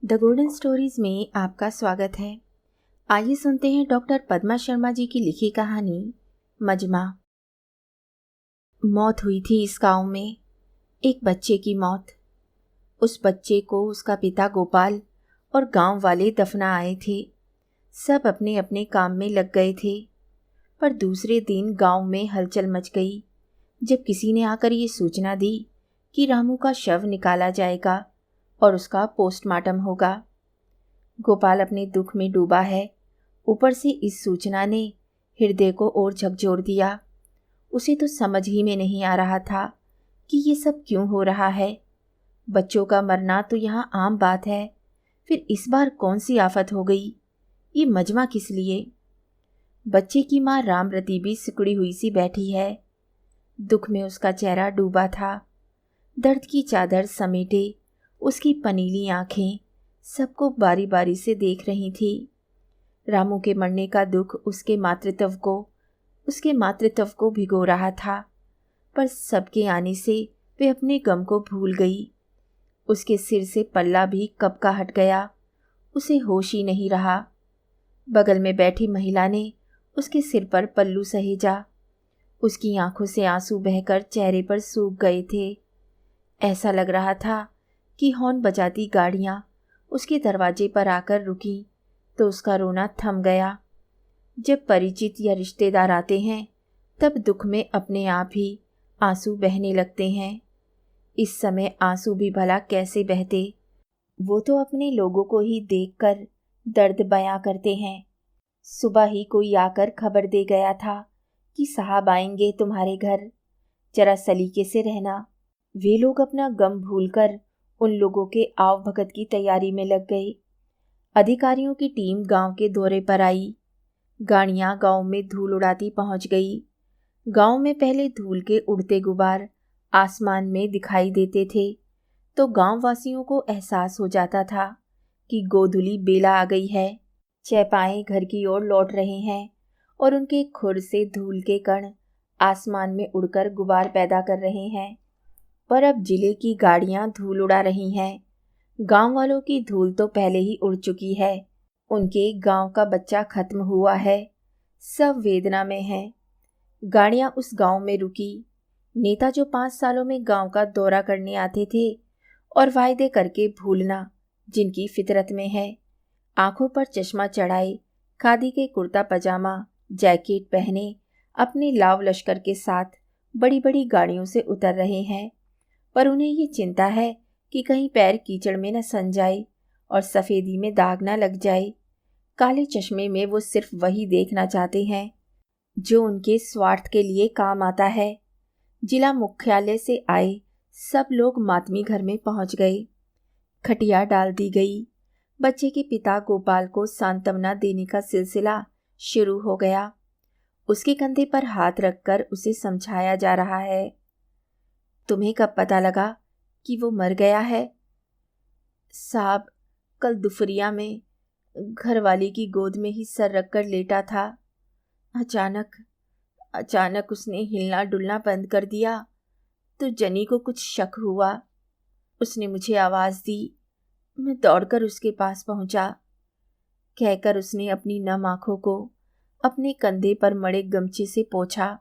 The golden stories में आपका स्वागत है। आइए सुनते हैं डॉक्टर पद्मा शर्मा जी की लिखी कहानी मजमा। मौत हुई थी इस गांव में, एक बच्चे की मौत। उस बच्चे को उसका पिता गोपाल और गांव वाले दफना आए थे। सब अपने अपने काम में लग गए थे। पर दूसरे दिन गांव में हलचल मच गई जब किसी ने आकर ये सूचना दी कि रामू का शव निकाला जाएगा और उसका पोस्टमार्टम होगा। गोपाल अपने दुख में डूबा है। ऊपर से इस सूचना ने हृदय को और झकझोर दिया। उसे तो समझ ही में नहीं आ रहा था कि ये सब क्यों हो रहा है। बच्चों का मरना तो यहाँ आम बात है, फिर इस बार कौन सी आफत हो गई? ये मजमा किस लिए? बच्चे की माँ रामरती भी सिकुड़ी हुई सी बैठी है। दुख में उसका चेहरा डूबा था। दर्द की चादर समेटे उसकी पनीली आंखें सबको बारी बारी से देख रही थी। रामू के मरने का दुख उसके मातृत्व को भिगो रहा था, पर सबके आने से वे अपने गम को भूल गई। उसके सिर से पल्ला भी कब का हट गया, उसे होश ही नहीं रहा। बगल में बैठी महिला ने उसके सिर पर पल्लू सहेजा। उसकी आंखों से आंसू बहकर चेहरे पर सूख गए थे। ऐसा लग रहा था कि हॉर्न बजाती गाड़ियां उसके दरवाजे पर आकर रुकी तो उसका रोना थम गया। जब परिचित या रिश्तेदार आते हैं तब दुख में अपने आप ही आंसू बहने लगते हैं। इस समय आंसू भी भला कैसे बहते? वो तो अपने लोगों को ही देखकर दर्द बयां करते हैं। सुबह ही कोई आकर खबर दे गया था कि साहब आएंगे तुम्हारे घर, जरा सलीके से रहना। वे लोग अपना गम भूलकर उन लोगों के आव भगत की तैयारी में लग गए। अधिकारियों की टीम गांव के दौरे पर आई। गाड़ियां गांव में धूल उड़ाती पहुंच गई। गांव में पहले धूल के उड़ते गुबार आसमान में दिखाई देते थे तो गांव वासियों को एहसास हो जाता था कि गोधुली बेला आ गई है। चैपाए घर की ओर लौट रहे हैं और उनके खुर से धूल के कण आसमान में उड़कर गुबार पैदा कर रहे हैं। पर अब जिले की गाड़ियां धूल उड़ा रही हैं। गांव वालों की धूल तो पहले ही उड़ चुकी है। उनके गांव का बच्चा खत्म हुआ है। सब वेदना में हैं। गाड़ियां उस गांव में रुकी। नेता जो 5 सालों में गांव का दौरा करने आते थे और वायदे करके भूलना जिनकी फितरत में है, आंखों पर चश्मा चढ़ाए, खादी के कुर्ता पजामा जैकेट पहने अपने लाव लश्कर के साथ बड़ी बड़ी गाड़ियों से उतर रहे हैं। पर उन्हें ये चिंता है कि कहीं पैर कीचड़ में न सन जाए और सफ़ेदी में दाग न लग जाए। काले चश्मे में वो सिर्फ वही देखना चाहते हैं जो उनके स्वार्थ के लिए काम आता है। जिला मुख्यालय से आए सब लोग मातमी घर में पहुंच गए। खटिया डाल दी गई। बच्चे के पिता गोपाल को सांत्वना देने का सिलसिला शुरू हो गया। उसके कंधे पर हाथ रखकर उसे समझाया जा रहा है। तुम्हें कब पता लगा कि वो मर गया है? साहब, कल दोपहरिया में घरवाली की गोद में ही सर रखकर लेटा था। अचानक उसने हिलना डुलना बंद कर दिया तो जनी को कुछ शक हुआ। उसने मुझे आवाज़ दी। मैं दौड़कर उसके पास पहुंचा। कहकर उसने अपनी नम आंखों को अपने कंधे पर मड़े गमछे से पोंछा।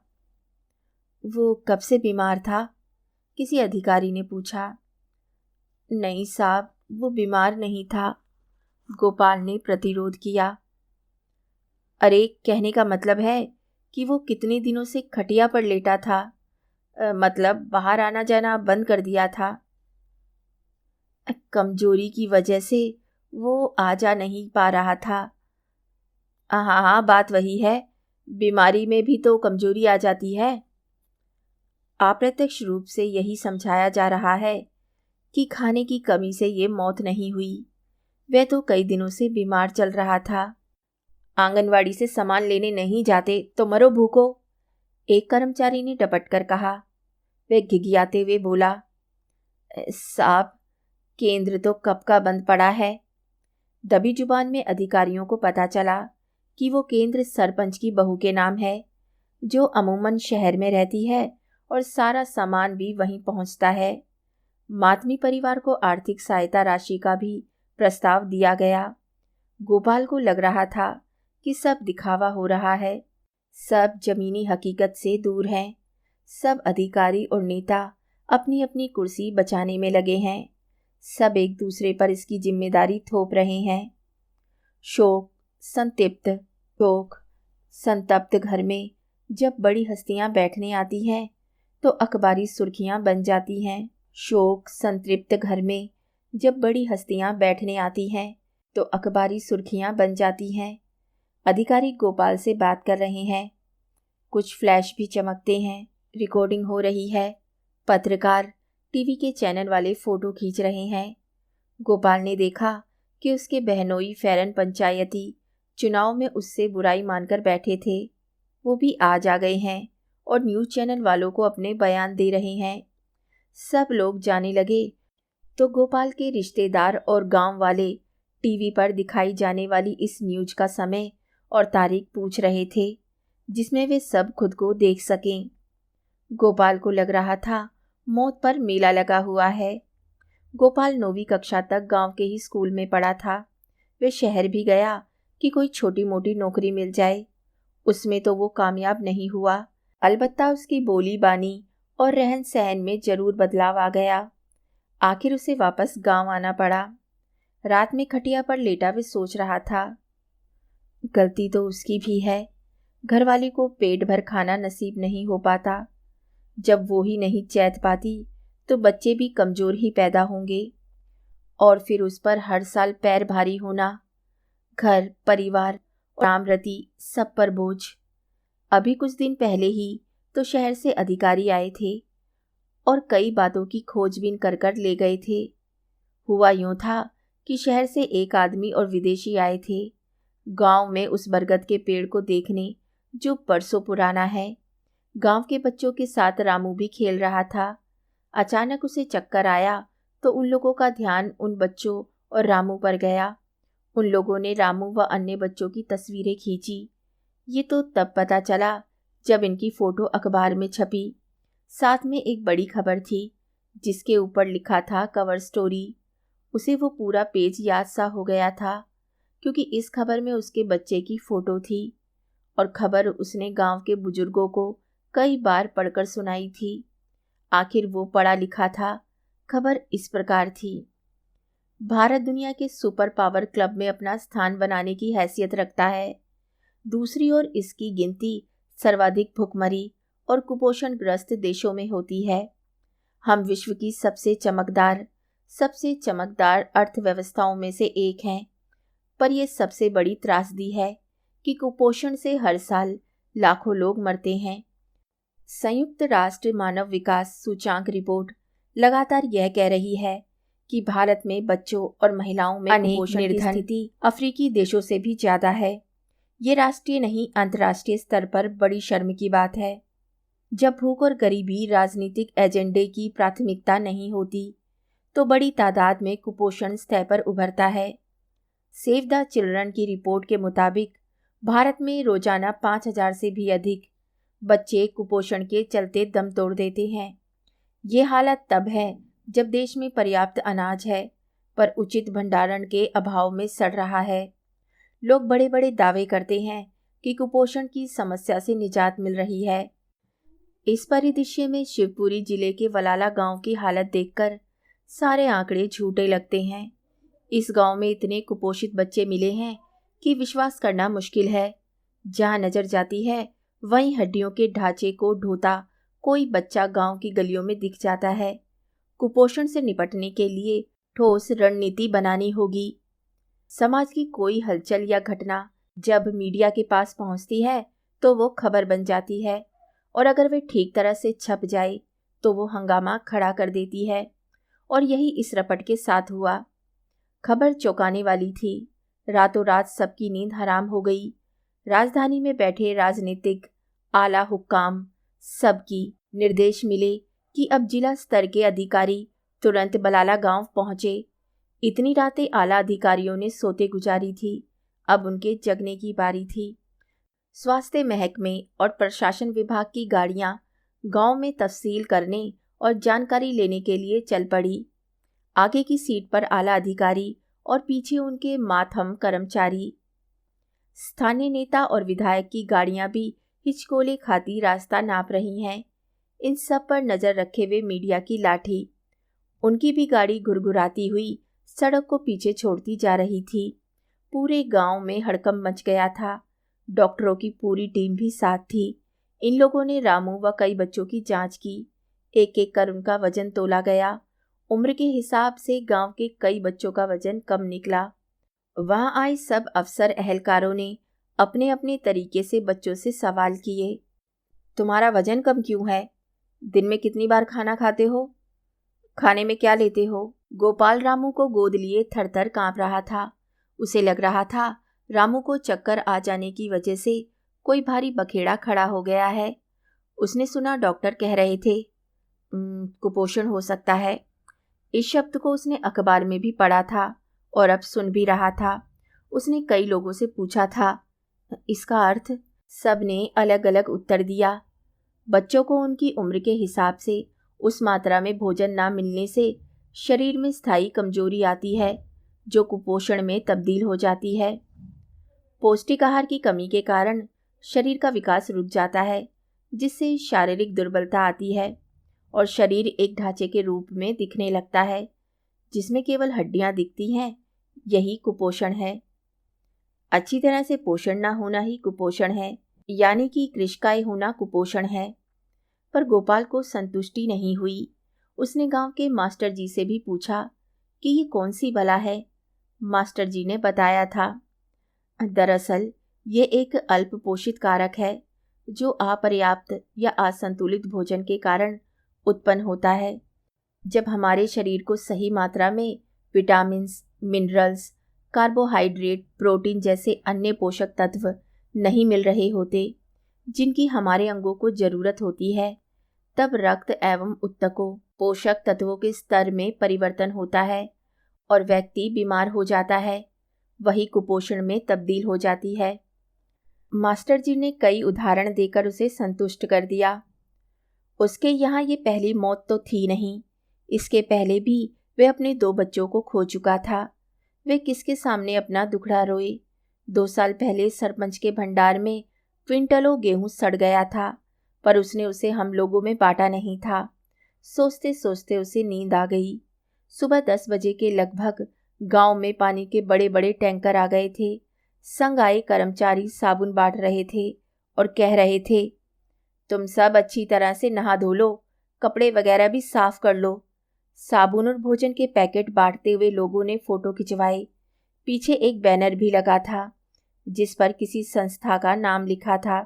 वो कब से बीमार था? किसी अधिकारी ने पूछा। नहीं साहब, वो बीमार नहीं था, गोपाल ने प्रतिरोध किया। अरे, कहने का मतलब है कि वो कितने दिनों से खटिया पर लेटा था, मतलब बाहर आना जाना बंद कर दिया था। कमजोरी की वजह से वो आ जा नहीं पा रहा था। हाँ, बात वही है, बीमारी में भी तो कमजोरी आ जाती है। अप्रत्यक्ष रूप से यही समझाया जा रहा है कि खाने की कमी से ये मौत नहीं हुई। वह तो कई दिनों से बीमार चल रहा था। आंगनवाड़ी से सामान लेने नहीं जाते तो मरो भूखो, एक कर्मचारी ने डपट कर कहा। वह घिघियाते हुए बोला, साहब, केंद्र तो कब का बंद पड़ा है। दबी जुबान में अधिकारियों को पता चला कि वो केंद्र सरपंच की बहू के नाम है, जो अमूमन शहर में रहती है और सारा सामान भी वहीं पहुंचता है। मातमी परिवार को आर्थिक सहायता राशि का भी प्रस्ताव दिया गया। गोपाल को लग रहा था कि सब दिखावा हो रहा है, सब जमीनी हकीकत से दूर हैं। सब अधिकारी और नेता अपनी अपनी कुर्सी बचाने में लगे हैं। सब एक दूसरे पर इसकी जिम्मेदारी थोप रहे हैं। शोक संतप्त घर में जब बड़ी हस्तियां बैठने आती हैं तो अखबारी सुर्खियां बन जाती हैं। शोक संतृप्त घर में जब बड़ी हस्तियां बैठने आती हैं तो अखबारी सुर्खियां बन जाती हैं। अधिकारी गोपाल से बात कर रहे हैं। कुछ फ्लैश भी चमकते हैं। रिकॉर्डिंग हो रही है। पत्रकार टीवी के चैनल वाले फोटो खींच रहे हैं। गोपाल ने देखा कि उसके बहनोई फैरन पंचायती चुनाव में उससे बुराई मानकर बैठे थे, वो भी आज आ गए हैं और न्यूज़ चैनल वालों को अपने बयान दे रहे हैं। सब लोग जाने लगे तो गोपाल के रिश्तेदार और गांव वाले टीवी पर दिखाई जाने वाली इस न्यूज़ का समय और तारीख पूछ रहे थे, जिसमें वे सब खुद को देख सकें। गोपाल को लग रहा था मौत पर मेला लगा हुआ है। गोपाल 9वीं कक्षा तक गांव के ही स्कूल में पढ़ा था। वे शहर भी गया कि कोई छोटी मोटी नौकरी मिल जाए। उसमें तो वो कामयाब नहीं हुआ। अलबत्ता उसकी बोली बानी और रहन सहन में जरूर बदलाव आ गया। आखिर उसे वापस गांव आना पड़ा। रात में खटिया पर लेटा वे सोच रहा था, गलती तो उसकी भी है। घरवाली को पेट भर खाना नसीब नहीं हो पाता। जब वो ही नहीं चैत पाती तो बच्चे भी कमज़ोर ही पैदा होंगे और फिर उस पर हर साल पैर भारी होना, घर परिवार और आमरती सब पर बोझ। अभी कुछ दिन पहले ही तो शहर से अधिकारी आए थे और कई बातों की खोजबीन कर कर ले गए थे। हुआ यूं था कि शहर से एक आदमी और विदेशी आए थे गांव में उस बरगद के पेड़ को देखने जो बरसों पुराना है। गांव के बच्चों के साथ रामू भी खेल रहा था। अचानक उसे चक्कर आया तो उन लोगों का ध्यान उन बच्चों और रामू पर गया। उन लोगों ने रामू व अन्य बच्चों की तस्वीरें खींची। ये तो तब पता चला जब इनकी फ़ोटो अखबार में छपी। साथ में एक बड़ी खबर थी जिसके ऊपर लिखा था कवर स्टोरी। उसे वो पूरा पेज याद सा हो गया था क्योंकि इस खबर में उसके बच्चे की फ़ोटो थी और खबर उसने गांव के बुजुर्गों को कई बार पढ़कर सुनाई थी। आखिर वो पढ़ा लिखा था। खबर इस प्रकार थी, भारत दुनिया के सुपर पावर क्लब में अपना स्थान बनाने की हैसियत रखता है। दूसरी ओर इसकी गिनती सर्वाधिक भुखमरी और कुपोषण ग्रस्त देशों में होती है। हम विश्व की सबसे चमकदार अर्थव्यवस्थाओं में से एक हैं, पर यह सबसे बड़ी त्रासदी है कि कुपोषण से हर साल लाखों लोग मरते हैं। संयुक्त राष्ट्र मानव विकास सूचांक रिपोर्ट लगातार यह कह रही है कि भारत में बच्चों और महिलाओं में कुपोषण की स्थिति अफ्रीकी देशों से भी ज़्यादा है। ये राष्ट्रीय नहीं अंतर्राष्ट्रीय स्तर पर बड़ी शर्म की बात है। जब भूख और गरीबी राजनीतिक एजेंडे की प्राथमिकता नहीं होती तो बड़ी तादाद में कुपोषण सतह पर उभरता है। सेव द चिल्ड्रन की रिपोर्ट के मुताबिक भारत में रोजाना 5000 से भी अधिक बच्चे कुपोषण के चलते दम तोड़ देते हैं। ये हालत तब है जब देश में पर्याप्त अनाज है पर उचित भंडारण के अभाव में सड़ रहा है। लोग बड़े बड़े दावे करते हैं कि कुपोषण की समस्या से निजात मिल रही है। इस परिदृश्य में शिवपुरी जिले के वलाला गांव की हालत देखकर सारे आंकड़े झूठे लगते हैं। इस गांव में इतने कुपोषित बच्चे मिले हैं कि विश्वास करना मुश्किल है। जहां नजर जाती है वहीं हड्डियों के ढांचे को ढोता कोई बच्चा गांव की गलियों में दिख जाता है। कुपोषण से निपटने के लिए ठोस रणनीति बनानी होगी। समाज की कोई हलचल या घटना जब मीडिया के पास पहुंचती है तो वो खबर बन जाती है और अगर वे ठीक तरह से छप जाए तो वो हंगामा खड़ा कर देती है। और यही इस रपट के साथ हुआ। खबर चौंकाने वाली थी। रातों रात सबकी नींद हराम हो गई। राजधानी में बैठे राजनीतिक आला हुक्काम सबकी निर्देश मिले कि अब जिला स्तर के अधिकारी तुरंत बलाला गांव पहुंचे। इतनी रातें आला अधिकारियों ने सोते गुजारी थी। अब उनके जगने की बारी थी। स्वास्थ्य महकमे और प्रशासन विभाग की गाड़ियां गांव में तफसील करने और जानकारी लेने के लिए चल पड़ी। आगे की सीट पर आला अधिकारी और पीछे उनके मातहम कर्मचारी। स्थानीय नेता और विधायक की गाड़ियां भी हिचकोले खाती रास्ता नाप रही हैं। इन सब पर नजर रखे हुए मीडिया की लाठी, उनकी भी गाड़ी घुरघुराती हुई सड़क को पीछे छोड़ती जा रही थी। पूरे गांव में हड़कंप मच गया था। डॉक्टरों की पूरी टीम भी साथ थी। इन लोगों ने रामू व कई बच्चों की जांच की। एक एक कर उनका वजन तोला गया। उम्र के हिसाब से गांव के कई बच्चों का वजन कम निकला। वहां आए सब अफसर एहलकारों ने अपने अपने तरीके से बच्चों से सवाल किए। तुम्हारा वजन कम क्यों है? दिन में कितनी बार खाना खाते हो? खाने में क्या लेते हो? गोपाल रामू को गोद लिए थरथर कांप रहा था। उसे लग रहा था रामू को चक्कर आ जाने की वजह से कोई भारी बखेड़ा खड़ा हो गया है। उसने सुना डॉक्टर कह रहे थे कुपोषण हो सकता है। इस शब्द को उसने अखबार में भी पढ़ा था और अब सुन भी रहा था। उसने कई लोगों से पूछा था, इसका अर्थ? सब ने अलग अलग उत्तर दिया। बच्चों को उनकी उम्र के हिसाब से उस मात्रा में भोजन ना मिलने से शरीर में स्थायी कमजोरी आती है, जो कुपोषण में तब्दील हो जाती है। पौष्टिक आहार की कमी के कारण शरीर का विकास रुक जाता है, जिससे शारीरिक दुर्बलता आती है और शरीर एक ढांचे के रूप में दिखने लगता है, जिसमें केवल हड्डियां दिखती हैं। यही कुपोषण है। अच्छी तरह से पोषण ना होना ही कुपोषण है, यानी कि कृशकाय होना कुपोषण है। पर गोपाल को संतुष्टि नहीं हुई। उसने गांव के मास्टर जी से भी पूछा कि ये कौन सी बला है। मास्टर जी ने बताया था, दरअसल ये एक अल्प पोषित कारक है जो अपर्याप्त या असंतुलित भोजन के कारण उत्पन्न होता है। जब हमारे शरीर को सही मात्रा में विटामिन्स, मिनरल्स, कार्बोहाइड्रेट, प्रोटीन जैसे अन्य पोषक तत्व नहीं मिल रहे होते जिनकी हमारे अंगों को जरूरत होती है, तब रक्त एवं उत्तकों पोषक तत्वों के स्तर में परिवर्तन होता है और व्यक्ति बीमार हो जाता है। वही कुपोषण में तब्दील हो जाती है। मास्टर जी ने कई उदाहरण देकर उसे संतुष्ट कर दिया। उसके यहाँ ये पहली मौत तो थी नहीं। इसके पहले भी वे अपने 2 बच्चों को खो चुका था। वे किसके सामने अपना दुखड़ा रोए? 2 साल पहले सरपंच के भंडार में क्विंटलों गेहूं सड़ गया था, पर उसने उसे हम लोगों में बांटा नहीं था। सोचते सोचते उसे नींद आ गई। सुबह 10 बजे के लगभग गांव में पानी के बड़े बड़े टैंकर आ गए थे। संग आए कर्मचारी साबुन बांट रहे थे और कह रहे थे, तुम सब अच्छी तरह से नहा धो लो, कपड़े वगैरह भी साफ कर लो। साबुन और भोजन के पैकेट बांटते हुए लोगों ने फोटो खिंचवाए। पीछे एक बैनर भी लगा था जिस पर किसी संस्था का नाम लिखा था।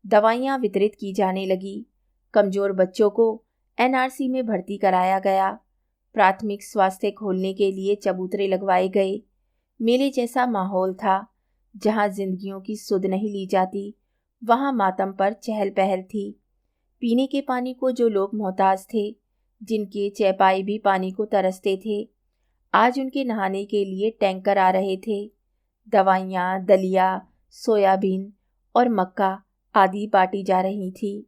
दवाइयाँ वितरित की जाने लगी। कमजोर बच्चों को एनआरसी में भर्ती कराया गया। प्राथमिक स्वास्थ्य खोलने के लिए चबूतरे लगवाए गए। मेले जैसा माहौल था। जहाँ जिंदगियों की सुध नहीं ली जाती, वहाँ मातम पर चहल पहल थी। पीने के पानी को जो लोग मोहताज थे, जिनके चैपाई भी पानी को तरसते थे, आज उनके नहाने के लिए टैंकर आ रहे थे। दवाइयाँ, दलिया, सोयाबीन और मक्का आदि बांटी जा रही थी।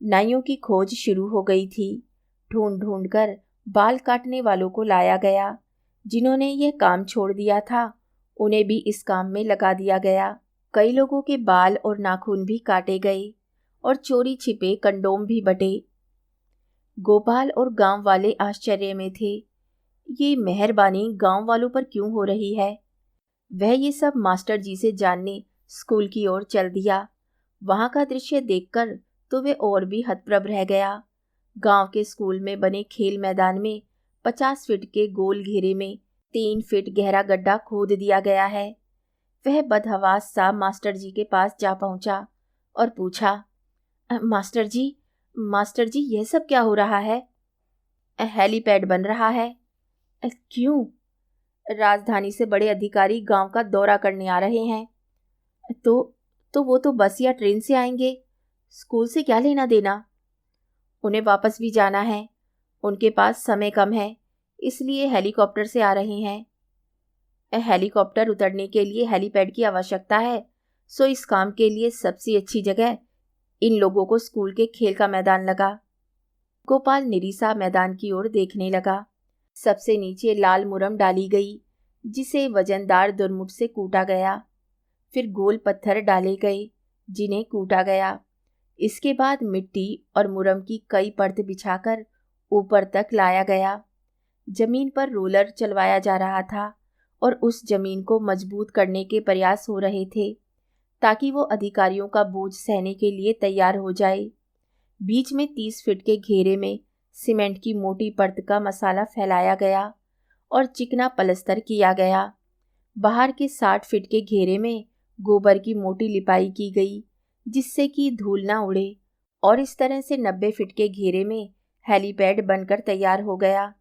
नाइयों की खोज शुरू हो गई थी। ढूंढ ढूंढ कर बाल काटने वालों को लाया गया। जिन्होंने यह काम छोड़ दिया था, उन्हें भी इस काम में लगा दिया गया। कई लोगों के बाल और नाखून भी काटे गए और चोरी छिपे कंडोम भी बटे। गोपाल और गांव वाले आश्चर्य में थे। ये मेहरबानी गांव वालों पर क्यों हो रही है? वह ये सब मास्टर जी से जानने स्कूल की ओर चल दिया। वहां का दृश्य देखकर तो वे और भी हतप्रभ रह गया। गांव के स्कूल में बने खेल मैदान में 50 फीट के गोल घेरे में 3 फीट गहरा गड्ढा खोद दिया गया है। वह बदहवास सा मास्टर जी के पास जा पहुंचा और पूछा, मास्टर जी यह सब क्या हो रहा है? हेलीपैड बन रहा है। क्यों? राजधानी से बड़े अधिकारी गांव का दौरा करने आ रहे हैं। तो वो तो बस या ट्रेन से आएंगे, स्कूल से क्या लेना देना? उन्हें वापस भी जाना है, उनके पास समय कम है, इसलिए हेलीकॉप्टर से आ रहे हैं। हेलीकॉप्टर उतरने के लिए हेलीपैड की आवश्यकता है, सो इस काम के लिए सबसे अच्छी जगह इन लोगों को स्कूल के खेल का मैदान लगा। गोपाल निरीसा मैदान की ओर देखने लगा। सबसे नीचे लाल मुरम डाली गई, जिसे वजनदार दुर्मुट से कूटा गया। फिर गोल पत्थर डाले गए जिन्हें कूटा गया। इसके बाद मिट्टी और मुरम की कई परत बिछाकर ऊपर तक लाया गया। जमीन पर रोलर चलवाया जा रहा था और उस जमीन को मजबूत करने के प्रयास हो रहे थे ताकि वो अधिकारियों का बोझ सहने के लिए तैयार हो जाए। बीच में 30 फीट के घेरे में सीमेंट की मोटी परत का मसाला फैलाया गया और चिकना पलस्तर किया गया। बाहर के 60 फीट के घेरे में गोबर की मोटी लिपाई की गई जिससे कि धूल ना उड़े और इस तरह से 90 फीट के घेरे में हेलीपैड बनकर तैयार हो गया।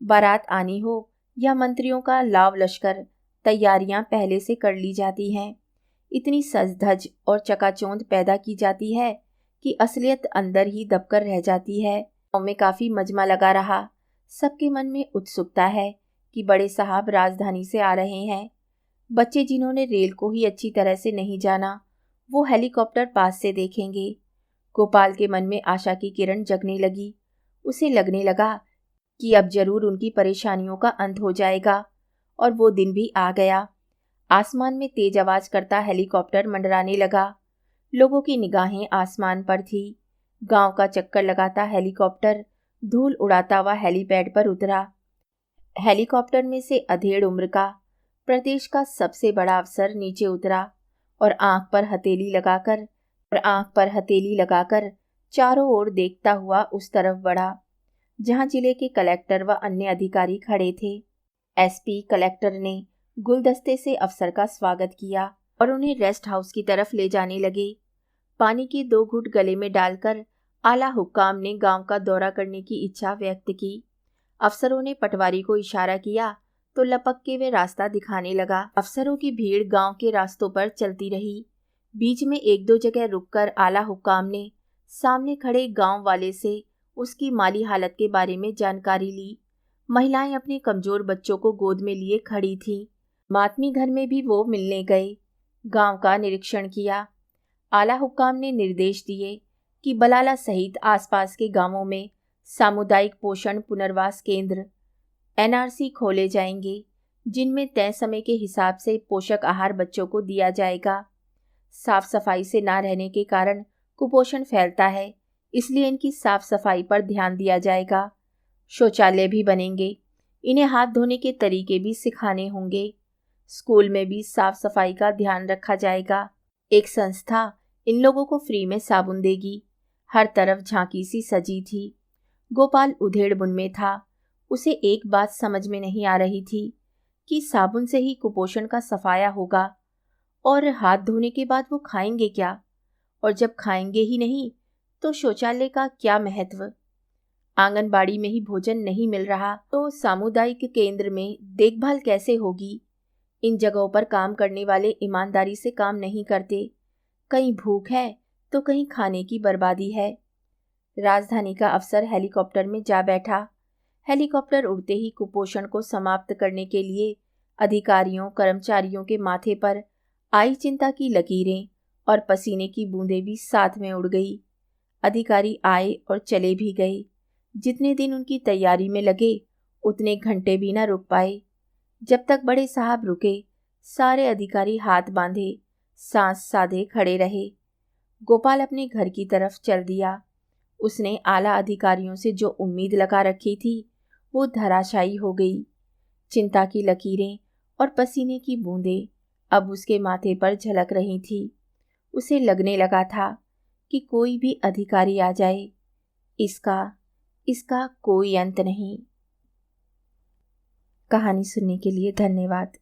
बारात आनी हो या मंत्रियों का लाव लश्कर, तैयारियां पहले से कर ली जाती हैं। इतनी सज धज और चकाचौंध पैदा की जाती है कि असलियत अंदर ही दबकर रह जाती है। गाँव में काफ़ी मजमा लगा रहा। सबके मन में उत्सुकता है कि बड़े साहब राजधानी से आ रहे हैं। बच्चे जिन्होंने रेल को ही अच्छी तरह से नहीं जाना, वो हेलीकॉप्टर पास से देखेंगे। गोपाल के मन में आशा की किरण जगने लगी। उसे लगने लगा कि अब जरूर उनकी परेशानियों का अंत हो जाएगा। और वो दिन भी आ गया। आसमान में तेज आवाज करता हेलीकॉप्टर मंडराने लगा। लोगों की निगाहें आसमान पर थी। गांव का चक्कर लगाता हेलीकॉप्टर धूल उड़ाता हुआ हेलीपैड पर उतरा। हेलीकॉप्टर में से अधेड़ उम्र का प्रदेश का सबसे बड़ा अफसर नीचे उतरा और आंख पर हथेली लगाकर चारों ओर देखता हुआ उस तरफ बढ़ा जहां जिले के कलेक्टर व अन्य अधिकारी खड़े थे। एसपी कलेक्टर ने गुलदस्ते से अफसर का स्वागत किया और उन्हें रेस्ट हाउस की तरफ ले जाने लगे। पानी के 2 घूंट गले में डालकर आला हुक्काम ने गांव का दौरा करने की इच्छा व्यक्त की। अफसरों ने पटवारी को इशारा किया तो लपक के वे रास्ता दिखाने लगा। अफसरों की भीड़ गांव के रास्तों पर चलती रही। बीच में 1-2 जगह रुककर आला हुक्काम ने सामने खड़े गांव वाले से उसकी माली हालत के बारे में जानकारी ली। महिलाएं अपने कमजोर बच्चों को गोद में लिए खड़ी थीं। मातमी घर में भी वो मिलने गए। गांव का निरीक्षण किया। आला हुक्काम ने निर्देश दिए कि बलाला सहित आसपास के गांवों में सामुदायिक पोषण पुनर्वास केंद्र एनआरसी खोले जाएंगे जिनमें तय समय के हिसाब से पोषक आहार बच्चों को दिया जाएगा। साफ सफाई से ना रहने के कारण कुपोषण फैलता है, इसलिए इनकी साफ सफाई पर ध्यान दिया जाएगा। शौचालय भी बनेंगे। इन्हें हाथ धोने के तरीके भी सिखाने होंगे। स्कूल में भी साफ सफाई का ध्यान रखा जाएगा। एक संस्था इन लोगों को फ्री में साबुन देगी। हर तरफ झांकी सी सजी थी। गोपाल उधेड़बुन में था। उसे एक बात समझ में नहीं आ रही थी कि साबुन से ही कुपोषण का सफाया होगा और हाथ धोने के बाद वो खाएंगे क्या, और जब खाएंगे ही नहीं तो शौचालय का क्या महत्व। आंगनबाड़ी में ही भोजन नहीं मिल रहा तो सामुदायिक केंद्र में देखभाल कैसे होगी। इन जगहों पर काम करने वाले ईमानदारी से काम नहीं करते। कहीं भूख है तो कहीं खाने की बर्बादी है। राजधानी का अफसर हेलीकॉप्टर में जा बैठा। हेलीकॉप्टर उड़ते ही कुपोषण को समाप्त करने के लिए अधिकारियों कर्मचारियों के माथे पर आई चिंता की लकीरें और पसीने की बूंदें भी साथ में उड़ गई। अधिकारी आए और चले भी गए। जितने दिन उनकी तैयारी में लगे उतने घंटे भी न रुक पाए। जब तक बड़े साहब रुके सारे अधिकारी हाथ बांधे सांस साधे खड़े रहे। गोपाल अपने घर की तरफ चल दिया। उसने आला अधिकारियों से जो उम्मीद लगा रखी थी वो धराशायी हो गई। चिंता की लकीरें और पसीने की बूंदें अब उसके माथे पर झलक रही थी। उसे लगने लगा था कि कोई भी अधिकारी आ जाए, इसका कोई अंत नहीं। कहानी सुनने के लिए धन्यवाद।